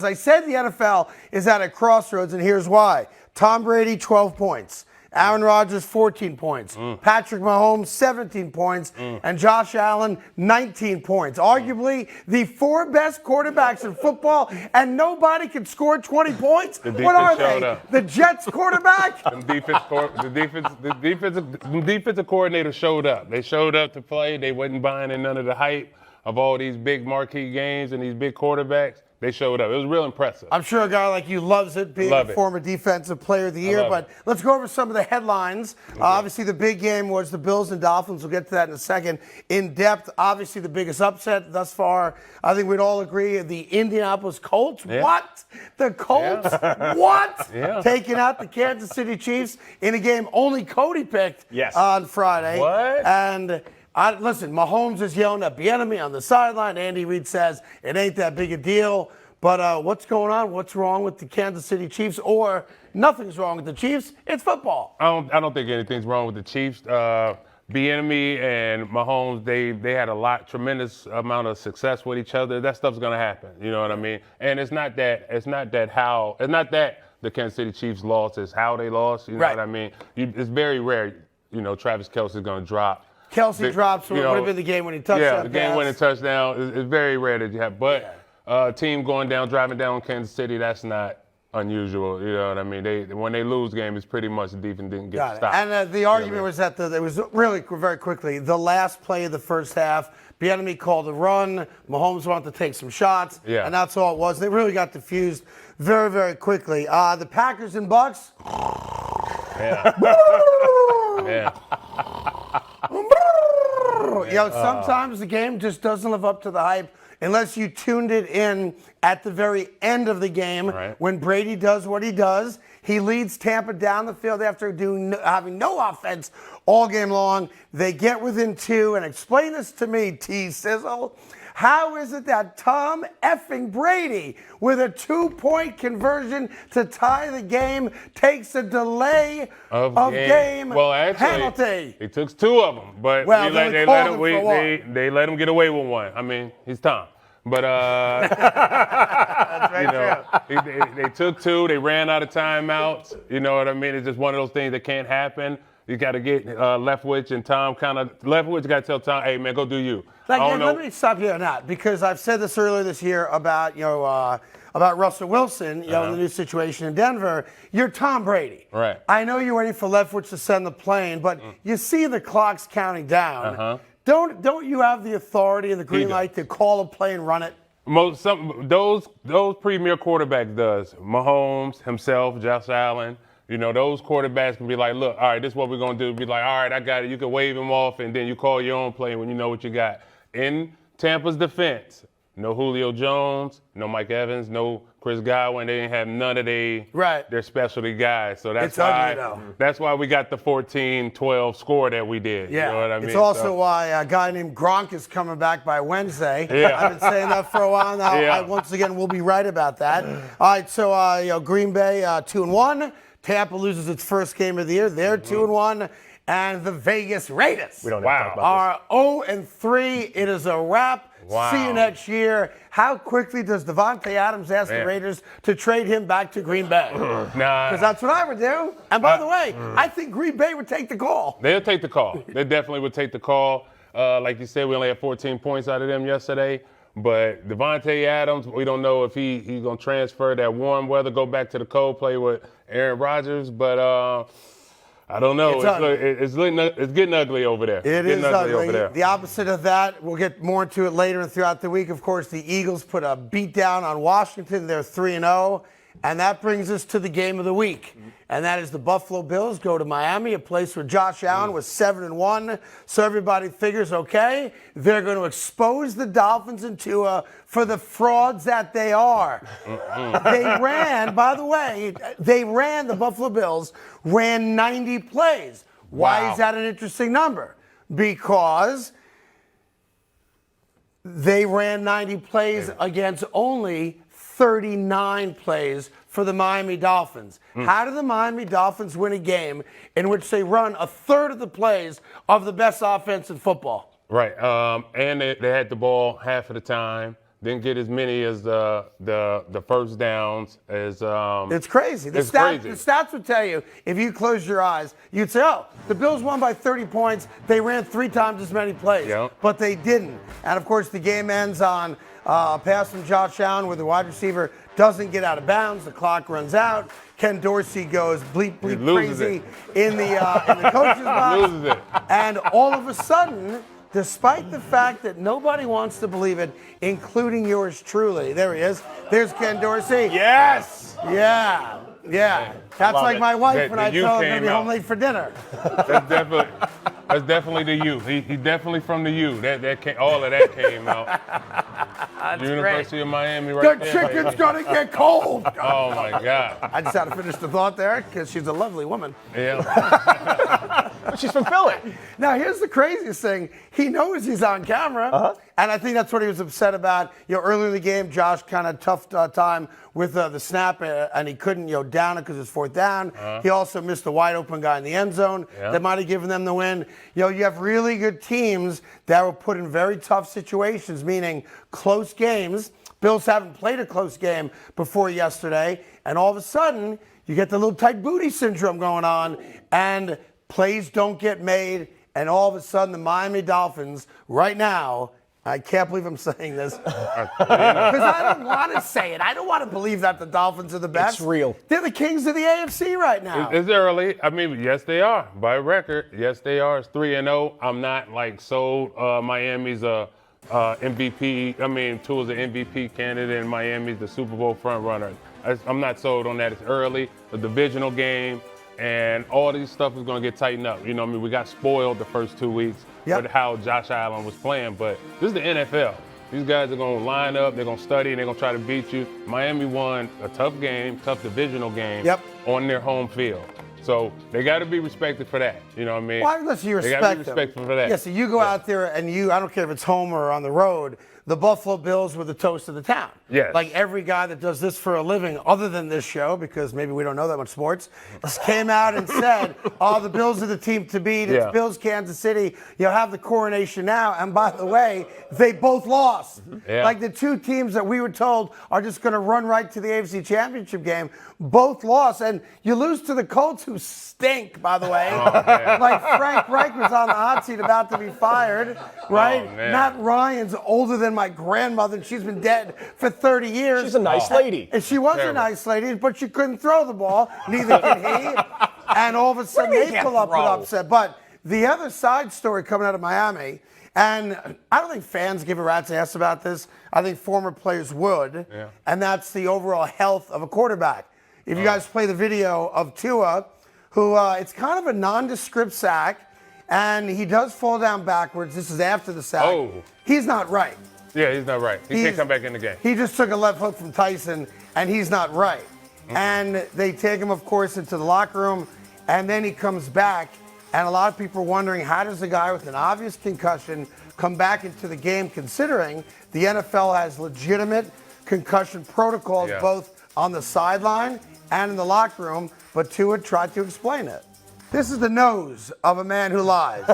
As I said, the NFL is at a crossroads, and here's why. Tom Brady, 12 points. Aaron Rodgers, 14 points. Patrick Mahomes, 17 points. And Josh Allen, 19 points. Arguably the four best quarterbacks in football, and nobody can score 20 points? What are they? Up. The Jets quarterback? The defensive coordinator showed up. They showed up to play. They wasn't buying in none of the hype of all these big marquee games and these big quarterbacks. They showed up. It was real impressive. I'm sure a guy like you loves it, being a former defensive player of the year. But let's go over some of the headlines. Obviously, the big game was the Bills and Dolphins. We'll get to that in a second. In depth, obviously, the biggest upset thus far, I think we'd all agree, the Indianapolis Colts. Yeah. What? The Colts? Yeah. What? Yeah. Taking out the Kansas City Chiefs in a game only Cody picked on Friday. What? And listen, Mahomes is yelling at Bieniemy on the sideline. Andy Reid says it ain't that big a deal. But what's going on? What's wrong with the Kansas City Chiefs? Or nothing's wrong with the Chiefs? It's football. I don't think anything's wrong with the Chiefs. Bieniemy and Mahomes, they had tremendous amount of success with each other. That stuff's gonna happen. You know what I mean? And it's not that the Kansas City Chiefs lost. It's how they lost. You know what I mean? It's very rare. You know, Travis Kelce's gonna drop. Kelsey drops would have been the game-winning touchdown. Yeah, the game-winning touchdown is very rare that you have. But team driving down Kansas City, that's not unusual. You know what I mean? When they lose games, it's pretty much the defense didn't get stopped. And the argument was that it was really very quickly the last play of the first half. Bieniemy called a run. Mahomes wanted to take some shots, and that's all it was. They really got diffused very, very quickly. The Packers and Bucks. Sometimes the game just doesn't live up to the hype unless you tuned it in at the very end of the game when Brady does what he does. He leads Tampa down the field after having no offense all game long. They get within 2, and explain this to me, T-Sizzle. How is it that Tom effing Brady, with a 2-point conversion to tie the game, takes a delay of game penalty? He took 2 of them, but they let him get away with 1. I mean, he's Tom. But they took 2. They ran out of timeouts. You know what I mean? It's just one of those things that can't happen. You got to get Leftwich and Tom Leftwich got to tell Tom, hey, man, go do you. Let me stop you on that, because I've said this earlier this year about Russell Wilson, in the new situation in Denver. You're Tom Brady. Right. I know you're waiting for Leftwich to send the plane, but you see the clock's counting down. Don't you have the authority and the green light to call a play and run it? Those premier quarterbacks does. Mahomes, himself, Josh Allen. You know, those quarterbacks can be like, look, all right, this is what we're going to do. Be like, all right, I got it. You can wave him off, and then you call your own play when you know what you got. In Tampa's defense, no Julio Jones, no Mike Evans, no Chris Godwin. They didn't have none of their specialty guys. So that's why we got the 14-12 score that we did. Yeah. You know what I mean? It's also why a guy named Gronk is coming back by Wednesday. Yeah. I've been saying that for a while now. Once again, we'll be right about that. All right, so Green Bay 2-1. Tampa loses its first game of the year. They're 2-1. And the Vegas Raiders are 0-3. It is a wrap. Wow. See you next year. How quickly does Davante Adams ask the Raiders to trade him back to Green Bay? Because that's what I would do. And by the way, I think Green Bay would take the call. They'll take the call. They definitely would take the call. Like you said, we only had 14 points out of them yesterday. But Davante Adams, we don't know if he's going to transfer that warm weather, go back to the cold, play with Aaron Rodgers. But I don't know. It's getting ugly over there. It is ugly over there. The opposite of that, we'll get more into it later and throughout the week. Of course, the Eagles put a beat down on Washington. They're 3-0. And that brings us to the game of the week. And that is the Buffalo Bills go to Miami, a place where Josh Allen was 7-1. So everybody figures, okay, they're going to expose the Dolphins and Tua for the frauds that they are. They ran, by the way, the Buffalo Bills ran 90 plays. Why is that an interesting number? Because they ran 90 plays against only 39 plays for the Miami Dolphins. How do the Miami Dolphins win a game in which they run a third of the plays of the best offense in football? Right. And they had the ball half of the time. didn't get as many as the first downs as. It's crazy. The stats would tell you, if you close your eyes, you'd say, oh, the Bills won by 30 points. They ran 3 times as many plays. Yep. But they didn't. And, of course, the game ends on a pass from Josh Allen where the wide receiver doesn't get out of bounds. The clock runs out. Ken Dorsey goes bleep crazy in the coach's box. Loses it. And all of a sudden, despite the fact that nobody wants to believe it, including yours truly. There he is. There's Ken Dorsey. Yes. Yeah. That's Love like it. my wife when I tell her I'm going to be out. home late for dinner. That's definitely the U. He's definitely from the U. All of that came out. That's University great. of Miami right The there. chicken's going to get cold. Oh, my God. I just had to finish the thought there because she's a lovely woman. Yeah. She's from Philly. Now, here's the craziest thing. He knows he's on camera, and I think that's what he was upset about. Earlier in the game, Josh kind of toughed time with the snap, and he couldn't, down it because it's 4th down. He also missed a wide-open guy in the end zone that might have given them the win. You have really good teams that were put in very tough situations, meaning close games. Bills haven't played a close game before yesterday, and all of a sudden, you get the little tight booty syndrome going on, and plays don't get made, and all of a sudden the Miami Dolphins right now, I can't believe I'm saying this, because I don't want to say it. I don't want to believe that the Dolphins are the best. It's real. They're the kings of the AFC right now. It's early. I mean, yes, they are. By record, yes, they are. It's 3-0. I'm not sold. Miami's a MVP. I mean, Tua's an MVP candidate, and Miami's the Super Bowl front runner. I'm not sold on that. It's early. A divisional game. And all these stuff is going to get tightened up. We got spoiled the first 2 weeks with how Josh Allen was playing. But this is the NFL. These guys are going to line up, they're going to study, and they're going to try to beat you. Miami won a tough divisional game on their home field. So they got to be respected for that. You know what I mean? Why unless you respect them? They got to be respected for that. Yeah, so you go out there and I don't care if it's home or on the road, the Buffalo Bills were the toast of the town. Yes. Like every guy that does this for a living, other than this show, because maybe we don't know that much sports, came out and said, oh, the Bills are the team to beat. It's Bills, Kansas City. You'll have the coronation now. And by the way, they both lost. Yeah. Like the 2 teams that we were told are just going to run right to the AFC Championship game, both lost. And you lose to the Colts, who stink, by the way. Like Frank Reich was on the hot seat about to be fired, right? Matt Ryan's older than my grandmother, and she's been dead for 30 years. She's a nice lady. And she was a nice lady, but she couldn't throw the ball. Neither can he. And all of a sudden, they pull up with upset. But the other side story coming out of Miami, and I don't think fans give a rat's ass about this. I think former players would. Yeah. And that's the overall health of a quarterback. If you guys play the video of Tua, who it's kind of a nondescript sack, and he does fall down backwards. This is after the sack. Oh. He's not right. Yeah, he's not right. He can't come back in the game. He just took a left hook from Tyson, and he's not right. Mm-hmm. And they take him, of course, into the locker room, and then he comes back, and a lot of people are wondering, how does a guy with an obvious concussion come back into the game, considering the NFL has legitimate concussion protocols both on the sideline and in the locker room, but Tua tried to explain it. This is the nose of a man who lies.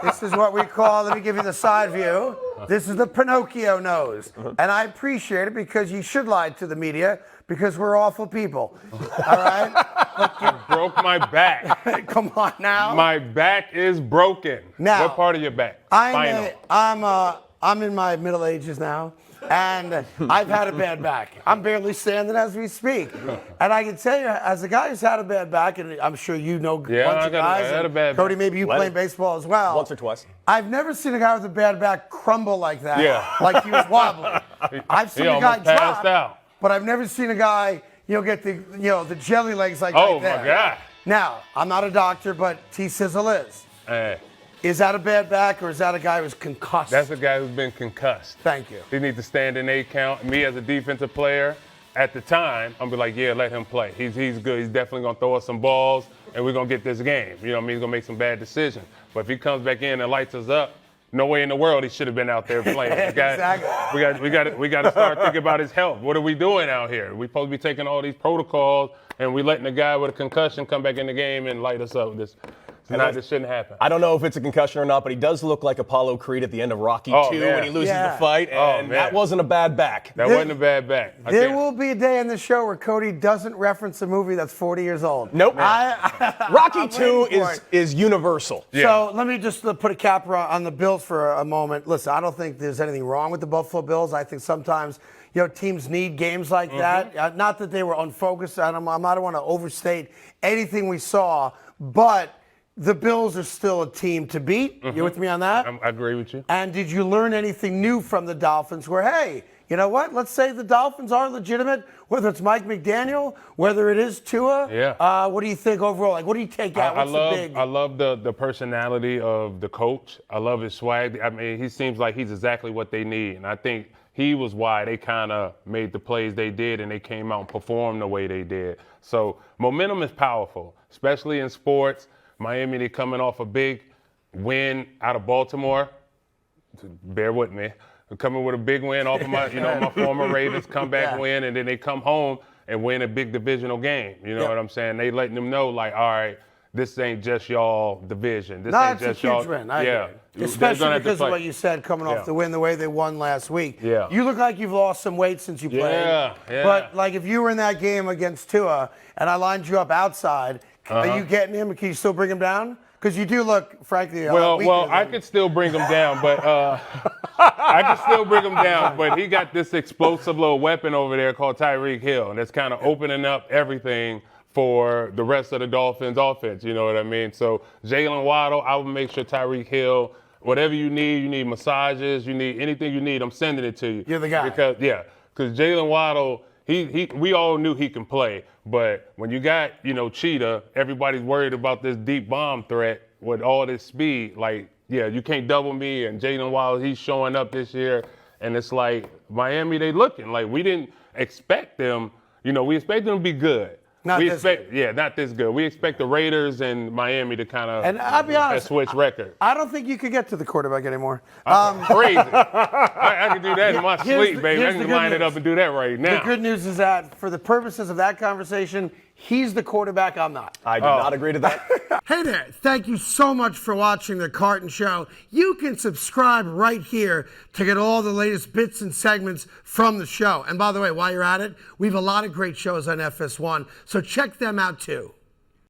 This is what we call, let me give you the side view. This is the Pinocchio nose. And I appreciate it because you should lie to the media because we're awful people. All right? You broke my back. Come on now. My back is broken. Now, what part of your back? I'm in my middle ages now. And I've had a bad back. I'm barely standing as we speak. And I can tell you, as a guy who's had a bad back, and I'm sure you know a bunch of guys. I had a bad Cody, back. maybe you playing baseball as well. Once or twice. I've never seen a guy with a bad back crumble like that. Yeah. Like he was wobbling. I've seen a guy drop, out. but I've never seen a guy, get the jelly legs like that. Oh, my God. Now, I'm not a doctor, but T-Sizzle is. Hey. Is that a bad back, or is that a guy who's concussed? That's a guy who's been concussed. Thank you. He needs to stand in 8 count. Me as a defensive player, at the time, I'm be like, yeah, let him play. He's good. He's definitely going to throw us some balls, and we're going to get this game. You know what I mean? He's going to make some bad decisions. But if he comes back in and lights us up, no way in the world he should have been out there playing. Exactly. We got to start thinking about his health. What are we doing out here? We're supposed to be taking all these protocols, and we letting the guy with a concussion come back in the game and light us up with this. This shouldn't happen. I don't know if it's a concussion or not, but he does look like Apollo Creed at the end of Rocky 2 man. when he loses Yeah. the fight, and that wasn't a bad back. That wasn't a bad back. There will be a day in the show where Cody doesn't reference a movie that's 40 years old. Nope. Rocky I'm 2 waiting for it. is universal. So let me just put a cap on the Bills for a moment. Listen, I don't think there's anything wrong with the Buffalo Bills. I think sometimes teams need games like that. Not that they were unfocused. I don't want to overstate anything we saw, but the Bills are still a team to beat. You with me on that? I agree with you. And did you learn anything new from the Dolphins where, hey, you know what? Let's say the Dolphins are legitimate, whether it's Mike McDaniel, whether it is Tua. Yeah. What do you think overall? Like, what do you take out? I love the personality of the coach. I love his swag. I mean, he seems like he's exactly what they need. And I think he was why they kind of made the plays they did and they came out and performed the way they did. So momentum is powerful, especially in sports. Miami, they're coming off a big win out of Baltimore. Bear with me. They're coming with a big win off of my former Ravens comeback win, and then they come home and win a big divisional game. You know what I'm saying? They letting them know, like, all right, this ain't just y'all division. This ain't just y'all. It's a huge win. Yeah. Especially because of what you said, coming off the win, the way they won last week. Yeah. You look like you've lost some weight since you played. Yeah. But, like, if you were in that game against Tua and I lined you up outside, are you getting him? Can you still bring him down? Because you do look, frankly, well, I could still bring him down, but But he got this explosive little weapon over there called Tyreek Hill, and it's kind of opening up everything for the rest of the Dolphins' offense. You know what I mean? So Jalen Waddle, I would make sure Tyreek Hill, whatever you need massages, you need anything you need, I'm sending it to you. You're the guy. Because Jalen Waddle, we all knew he can play, but when you got, Cheetah, everybody's worried about this deep bomb threat with all this speed. Like, you can't double me, and Jalen Waddle, he's showing up this year, and it's like Miami, they looking like we didn't expect them. We expect them to be good. Not this good. We expect the Raiders and Miami to kind of and I'll be honest, switch record. I don't think you could get to the quarterback anymore. Crazy. I can do that in my sleep, baby. I can line it up and do that right now. The good news is that for the purposes of that conversation, he's the quarterback, I'm not. I do not agree to that. Hey there, thank you so much for watching The Carton Show. You can subscribe right here to get all the latest bits and segments from the show. And by the way, while you're at it, we have a lot of great shows on FS1, so check them out too.